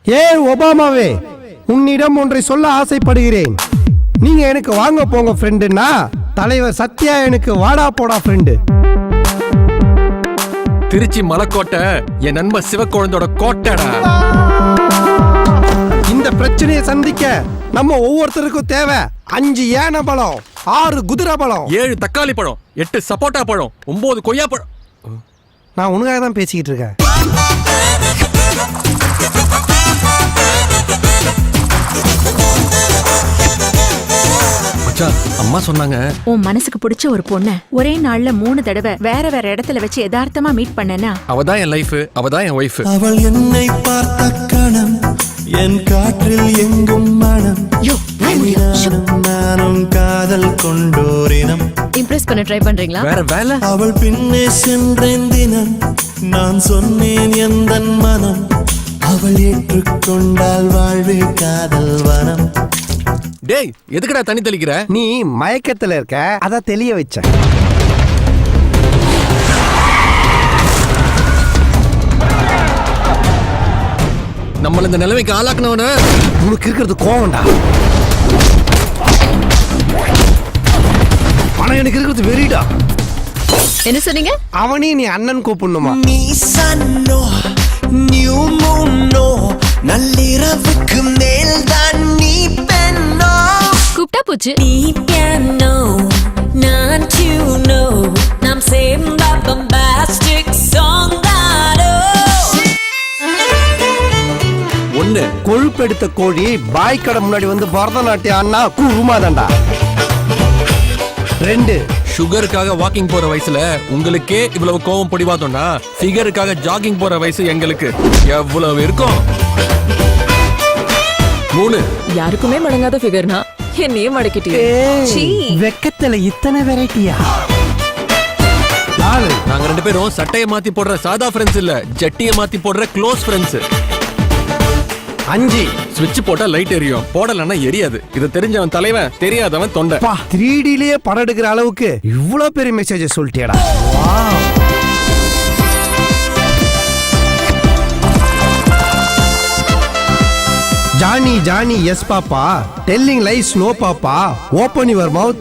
ஒபாமாவே, உன்னிடம் ஒன்றை சொல்ல ஆசைப்படுகிறேன். நீங்க எனக்கு வாங்க போங்க ஃப்ரெண்டுன்னா, தலைவர் சத்யா எனக்கு வாடா போடா ஃப்ரெண்டு. திருச்சி மலைக்கோட்டை என் நண்பர் சிவக்குழந்தோட கோட்டைடா. இந்த பிரச்சனையை சந்திக்க நம்ம ஒவ்வொருத்தருக்கும் தேவை 5 யானை பழம், 6 குதிரை பழம், 7 தக்காளி பழம், 8 சப்போட்டா பழம், 9 கொய்யா பழம். நான் உனக்காக தான் பேசிக்கிட்டு இருக்கேன். அம்மா சொன்னாங்க, உன் மனசுக்கு பிடிச்ச ஒரு பொண்ண ஒரே நாள்ல 3 தடவை வேற வேற இடத்துல வச்சு யதார்த்தமா மீட் பண்ணனா அவதான் என் லைஃப், அவதான் என் ஒய்ஃப். அவள் என்னை பார்த்த கணம், என் காற்றில் எங்கும் மனம், நானும் காதல் கொண்டோரினம். இம்ப்ரெஸ் பண்ண ட்ரை பண்றீங்களா? வேற வேலை. அவள் பின்னே சென்றேன் தினம், நான் சொன்னேன் எந்தன் மனம், அவள் ஏற்றுக்கொண்டால் வாழ்வே காதல் வனம். டேய், எதுக்குடா தண்ணி தெளிக்கிற? நீ மயக்கத்துல இருக்க, அதான் தெளிய வச்ச. நம்மள இந்த நிலைமைக்கு ஆளாக்குனவன உனக்கு இருக்கிறது கோவம்டா. ஆனா எனக்கு இருக்கிறது வெறிடா. என்ன சொன்னீங்க? அவனையும் நீ அண்ணன் கூப்பிடணுமா? நீ சன்னோ நியூ மூனோ, நள்ளிரவுக்கு மேல் தான் நீ பெண்ணோ. கூப்பிட்டா போச்சு. நீ piano, நான் tuno, நாம் சேர்ந்த bombastic song தானோ. ஒண்ணு, கொழுப்பெடுத்த கோழி பாய் கடை முன்னாடி வந்து பரதநாட்டியம் ஆனா குருமாதான்டா. 2, சுகருக்காக வாக்கிங் போற வயசுல உங்களுக்கே இவ்வளவு கோவம் பிடிவாதோம்னா, ஃபிகருக்காக ஜாகிங் போற வயசு எங்களுக்கு எவ்வளவு இருக்கும்? 3, யாருக்குமே மடங்காத ஃபிகர்னா என்னையே மடக்கிட்டே. வெக்கத்துல இத்தனை வெரைட்டியா? 4, நாங்க 2 பேரும் சட்டையை மாத்தி போடுற சாதா ஃப்ரெண்ட்ஸ் இல்ல, ஜட்டியை மாத்தி போடுற க்ளோஸ் ஃப்ரெண்ட்ஸ். 5, ஸ்விட்ச் போட்டா லைட் எரியும், போடலன்னா எரியாது. இது தெரிஞ்சவன் தலைவன், தெரியாதவன் தொண்டை. 3Dலயே படம் எடுக்கிற அளவுக்கு இவ்வளவு பெரிய மெசேஜ் சொல்லிட்டியடா. Johnny Johnny yes papa, telling lies no papa, open your mouth.